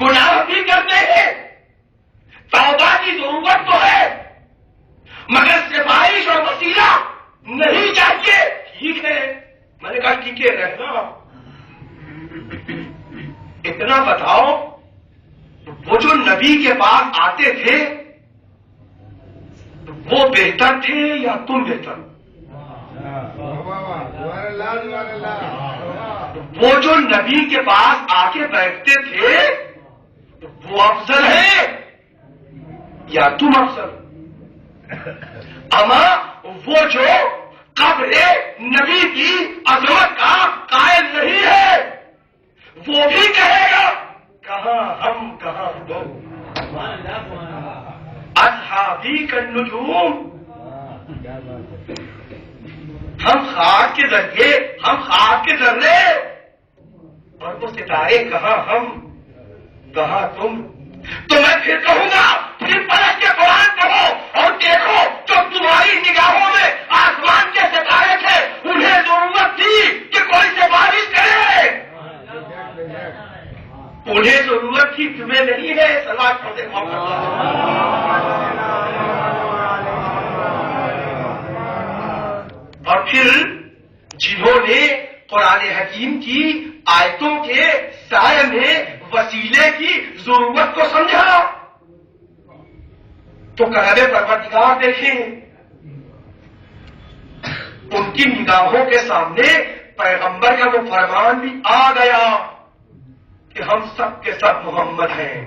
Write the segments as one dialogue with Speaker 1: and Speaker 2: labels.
Speaker 1: گناہ بھی کرتے ہیں، توبہ کی ضرورت تو ہے، مگر سفارش اور وسیلہ نہیں چاہیے. ٹھیک ہے، میں نے کہا ٹھیک ہے رہنا. اتنا بتاؤ، وہ جو نبی کے پاس آتے تھے وہ بہتر تھے یا تم بہتر؟ وہ جو نبی کے پاس آ کے بیٹھتے تھے وہ افضل ہے یا تم افضل؟ اما وہ جو قبر نبی کی عظمت کا قائل نہیں ہے وہ بھی کہے گا کہاں ہم کہاں تم، اصحابی کالنجوم. ہم خاک کے ذریعے، ہم خاک کے ذرے، اور وہ ستارے کہاں ہم کہاں تم. تو میں پھر کہوں گا پھر پلٹ کے قرآن پڑھو اور دیکھو جو تمہاری نگاہوں میں آسمان کے ستارے تھے انہیں ضرورت تھی کہ کوئی سفارش کرے، انہیں ضرورت تھی، تمہیں نہیں ہے. سلام پڑھتے اور پھر جنہوں نے قرآن حکیم کی آیتوں کے سائے میں وسیلے کی ضرورت کو سمجھا تو کرم پروردگار دیکھیں ان کی نگاہوں کے سامنے پیغمبر کا وہ فرمان بھی آ گیا کہ ہم سب کے سب محمد ہیں،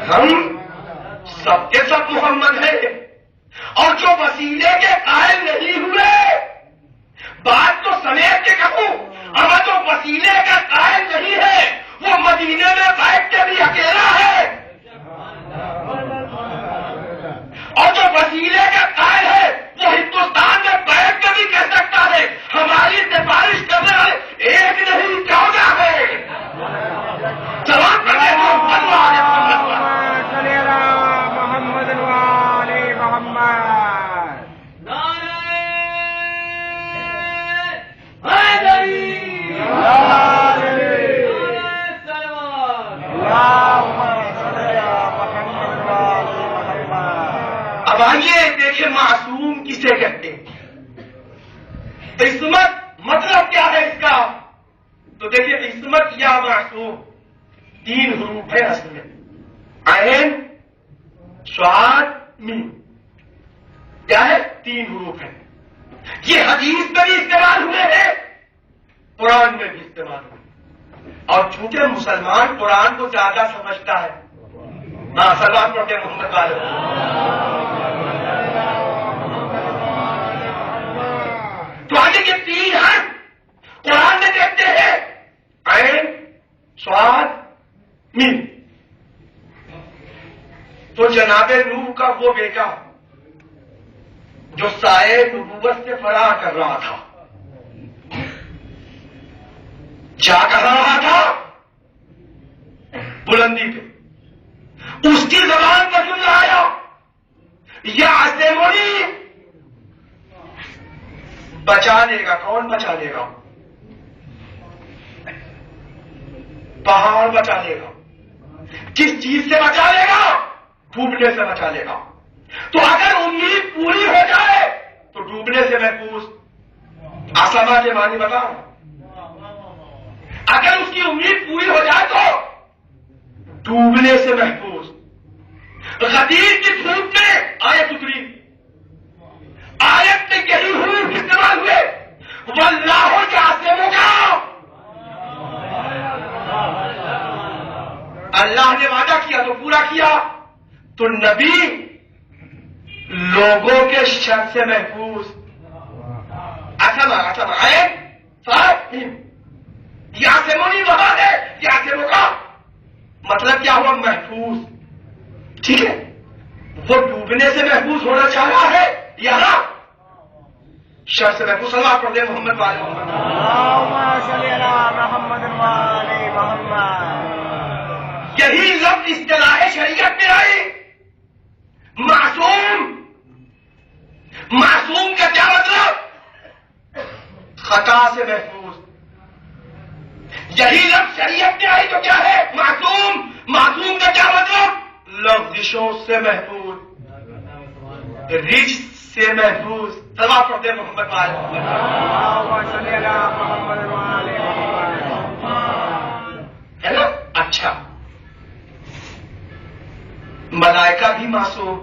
Speaker 1: ہم سب کے سب محمد ہیں. اور جو وسیلے کے قائل نہیں ہوئے، بات تو سمیٹ کے کہوں، اگر جو وسیلے کا قائل نہیں ہے وہ مدینے میں بیٹھ کے بھی اکیلا ہے، اور جو وسیلے کا قائل ہے وہ ہندوستان میں بیٹھ کے بھی کہہ سکتا ہے ہماری سفارش کرنے والے ایک نہیں 14 ہے. جواب کرنے آئیے دیکھیں معصوم کسے کہتے ہیں، عصمت مطلب کیا ہے اس کا. تو دیکھیں عصمت یا معصوم 3 حروف ہے اصل میں، عین صاد میم. کیا ہے؟ 3 حروف ہے. یہ حدیث میں بھی استعمال ہوئے ہیں، قرآن میں بھی استعمال ہوئے. اور چونکہ مسلمان قرآن کو زیادہ سمجھتا ہے، ہاں سلام پڑھتے محمد والے. تو آگے یہ 3 حرف قرآن میں کہتے ہیں عین صاد میم. تو جناب نوح کا وہ بیٹا جو سائے نبوت سے فرار کر رہا تھا، جا کر رہا تھا بلندی پہ، اس کی زبان پر سن آیا یا آسمانی بچا لے گا. کون بچا لے گا؟ پہاڑ بچا لے گا. کس چیز سے بچا لے گا؟ ڈوبنے سے بچا لے گا. تو اگر امید پوری ہو جائے تو ڈوبنے سے محفوظ. آسما کے معنی بتاؤ. اگر اس کی امید پوری ہو جائے تو ڈوبنے سے محفوظ. غدیر کی دھوپ میں آیت اتری، آیت میں یہی حروف استعمال ہوئے، واللہ یعصمک. اللہ نے وعدہ کیا تو پورا کیا. تو نبی لوگوں کے شر سے محفوظ. اچھا آئے صاحب یعصمونی وہاں ہے، یعصمک مطلب کیا ہوا؟ محفوظ. ٹھیک ہے، وہ ڈوبنے سے محفوظ ہونا چاہ رہا ہے، یہاں شر سے محفوظ. اللہ پڑھتے محمد والے محمد. یہی لفظ اصطلاح شریعت میں آئی. معصوم، معصوم کا کیا مطلب؟ خطا سے محفوظ. یہی لفظ شریعت میں آئی تو کیا ہے؟ معصوم. معصوم کا کیا مطلب؟ لفظشوں سے محفوظ، رجس سے محفوظ. سلام پڑھتے محمد ہے نا. اچھا، ملائکہ بھی معصوم،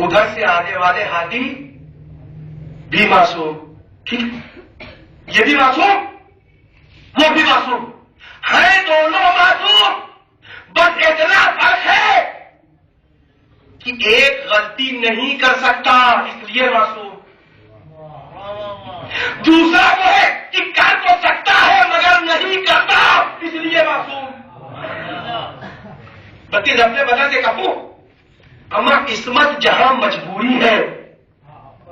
Speaker 1: ادھر سے آنے والے ہادی بھی معصوم. ٹھیک، یہ بھی معصوم، وہ بھی معصوم ہے، دونوں معصوم. بس اتنا فرق ہے کہ ایک غلطی نہیں کر سکتا اس لیے معصوم، دوسرا وہ ہے کہ کر تو سکتا ہے مگر نہیں کرتا اس لیے معصوم. بلکہ رب نے بدل سے کہوں، اما عصمت جہاں مجبوری ہے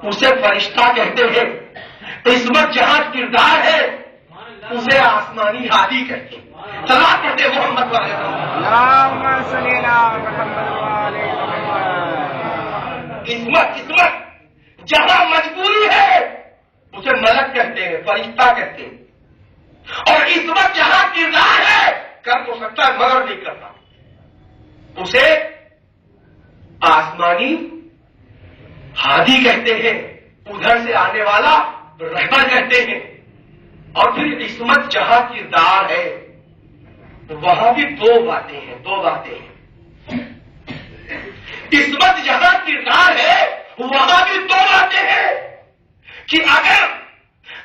Speaker 1: اسے فرشتہ کہتے ہیں، عصمت جہاں کردار ہے اسے آسمانی ہادی کہتے ہیں. صلوات پڑھتے محمد والے عصمت جہاں مجبوری ہے اسے ملک کہتے ہیں، فرشتہ کہتے ہیں. اور عصمت جہاں کردار ہے، کر تو سکتا ہے مگر نہیں کرتا، اسے آسمانی ہادی کہتے ہیں، ادھر سے آنے والا رہبر کہتے ہیں. اور پھر عصمت جہاں کردار ہے وہاں بھی دو باتیں ہیں. عصمت جہاں کردار ہے وہاں بھی دو باتیں ہیں کہ اگر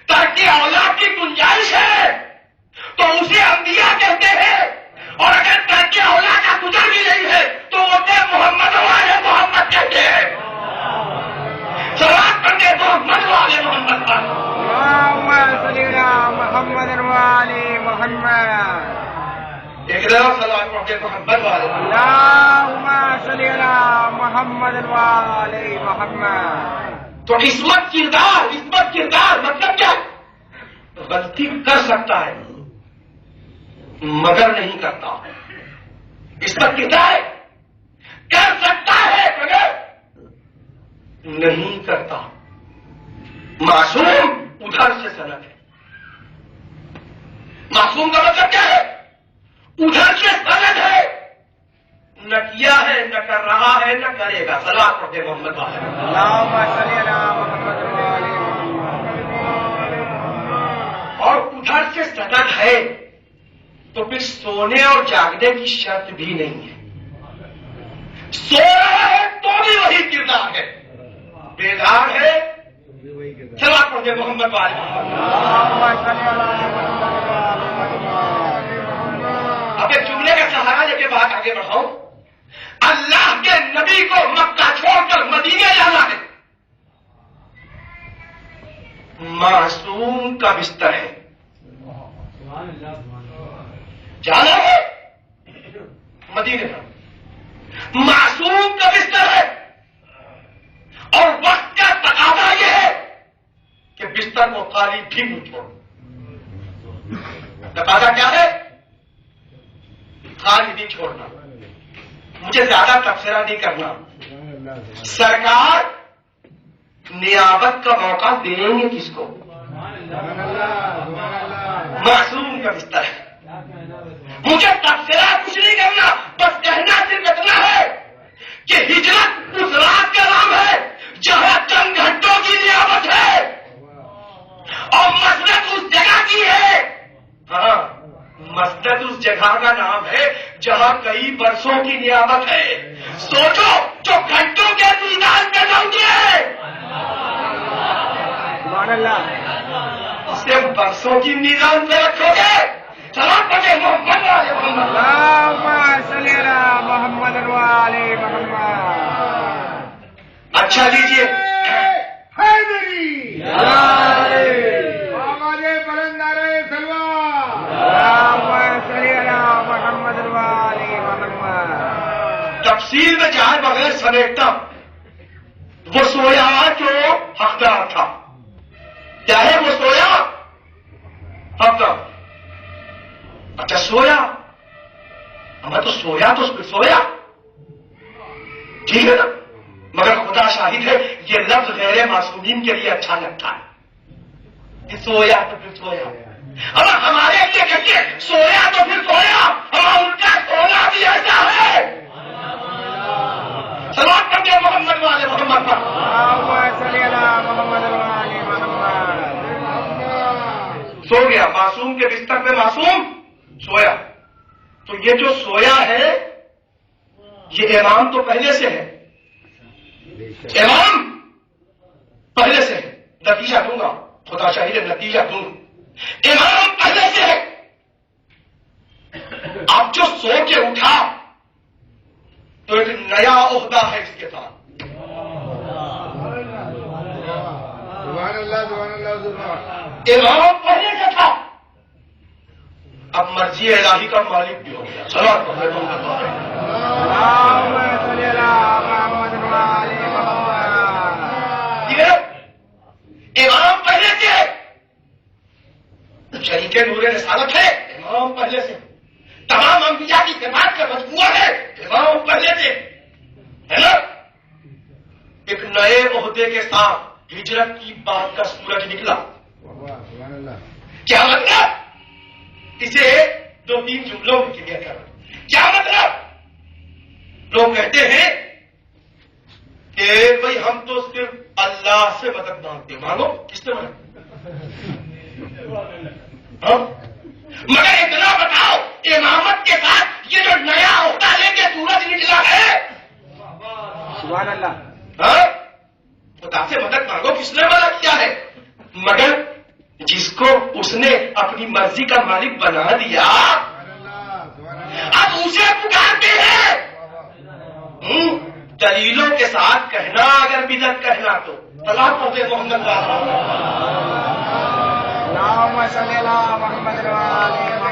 Speaker 1: ترک اولاد کی گنجائش ہے تو اسے انبیاء کہتے ہیں، اور اگر ترک اولاد کا گزر بھی نہیں ہے تو اسے محمد والے محمد کہتے ہیں. سلام کرتے محمد والے محمد
Speaker 2: محمد والے محمد.
Speaker 1: ایک دفعہ سلام پڑھتے محمد والے
Speaker 2: محمد والے محمد.
Speaker 1: تو عصمت کردار مطلب کیا؟ غلطی کر سکتا ہے مگر نہیں کرتا. عصمت کردار ہے، کر سکتا ہے مگر نہیں کرتا. معصوم ادھر سے سند ہے. معصوم کا مطلب کیا ہے؟ ادھر سے سند ہے، نہ کیا ہے، نہ کر رہا ہے، نہ کرے گا. صلوات پڑھتے محمد والے. اور ادھر سے سند ہے تو پھر سونے اور جاگنے کی شرط بھی نہیں ہے. سو رہا ہے تو بھی وہی کردار ہے، بیدار ہے. صلوات پڑھتے محمد والے. اب ایک جملے کا سہارا لے کے بات آگے بڑھاؤں. اللہ کے نبی کو مکہ چھوڑ کر مدینے جانا ہے، معصوم کا بستر ہے. جانا ہے مدینے کا، معصوم کا بستر ہے. اور وقت کا تقاضا یہ ہے کہ بستر کو خالی بھی نہیں چھوڑ. تقاضا کیا ہے؟ خالی نہیں چھوڑنا. مجھے زیادہ تبصرہ نہیں کرنا. سرکار نیابت کا موقع دیں گے کس کو؟ معصوم کا بستر ہے. مجھے تبصرہ کچھ نہیں کرنا، بس کہنا صرف اتنا ہے کہ ہجرت اس رات کا نام ہے جہاں چند گھنٹوں کی نیابت ہے، اور مسجد اس جگہ کی ہے. ہاں، مسجد اس جگہ کا نام ہے جہاں کئی برسوں کی نیابت ہے. سوچو جو گھنٹوں کے میدان پہ لوٹے اسے برسوں کی میدان پہ رکھو گے. سلام پڑھے محمد والے
Speaker 2: محمد والے محمد.
Speaker 1: اچھا لیجیے. تفصیل میں جائے بغیر سمیٹتا، وہ سویا جو حقدار تھا. کیا ہے وہ سویا؟ حقدار. اچھا سویا، ہمیں تو سویا ٹھیک ہے نا، مگر خدا شاہد ہے یہ لفظ غیر معصومین کے لیے اچھا لگتا ہے کہ سویا تو پھر سویا. اب ہمارے لیے کہیے سویا تو پھر سویا، ہمارا ان کا سونا بھی ایسا ہے. سلام کرتے محمد والے محمد پر.
Speaker 2: اللهم صل على محمد وآل محمد.
Speaker 1: سو گیا معصوم کے بستر پہ، معصوم سویا. تو یہ جو سویا ہے یہ امام تو پہلے سے ہے، امام پہلے سے ہے. نتیجہ دوں گا، خدا شاہد ہے، نتیجہ دوں گا. امام پہلے سے ہے. اب جو سو کے اٹھا تو ایک نیا عہدہ ہے اس کے ساتھ.
Speaker 2: سبحان اللہ سبحان اللہ سبحان.
Speaker 1: امام پہلے سے تھا، اب مرضی الہی کا مالک بھی ہو گیا. صلوات علیکم.
Speaker 2: اللهم صل على محمد وآل محمد.
Speaker 1: امام پہلے سے ہے، شریک نور رسالت ہے، امام پہلے سے. تمام انبیاء کی صفات کا مجموعہ ہے، امام پہلے سے ہے نا. ایک نئے عہدے کے ساتھ ہجرت کی بات کا سورج نکلا.
Speaker 2: سبحان اللہ.
Speaker 1: کیا مطلب؟ اسے 2-3 جملوں میں کلیئر کر. کیا مطلب؟ لوگ کہتے ہیں کہ بھائی ہم تو صرف اللہ سے مدد مانگتے. مانگو، کس سے مدد؟ مگر اتنا بتاؤ، امامت کے ساتھ یہ جو نیا عہدہ لے کے سورج نکلا ہے،
Speaker 2: سبحان اللہ.
Speaker 1: خدا سے مدد مانگو، کس نے منع کیا ہے؟ مگر جس کو اس نے اپنی مرضی کا مالک بنا دیا اب اسے پکارتے ہیں. دلیلوں کے ساتھ کہنا، اگر بدعت کہنا تو طلاق پڑھتے محمد.
Speaker 2: اللهم صل على محمد وآل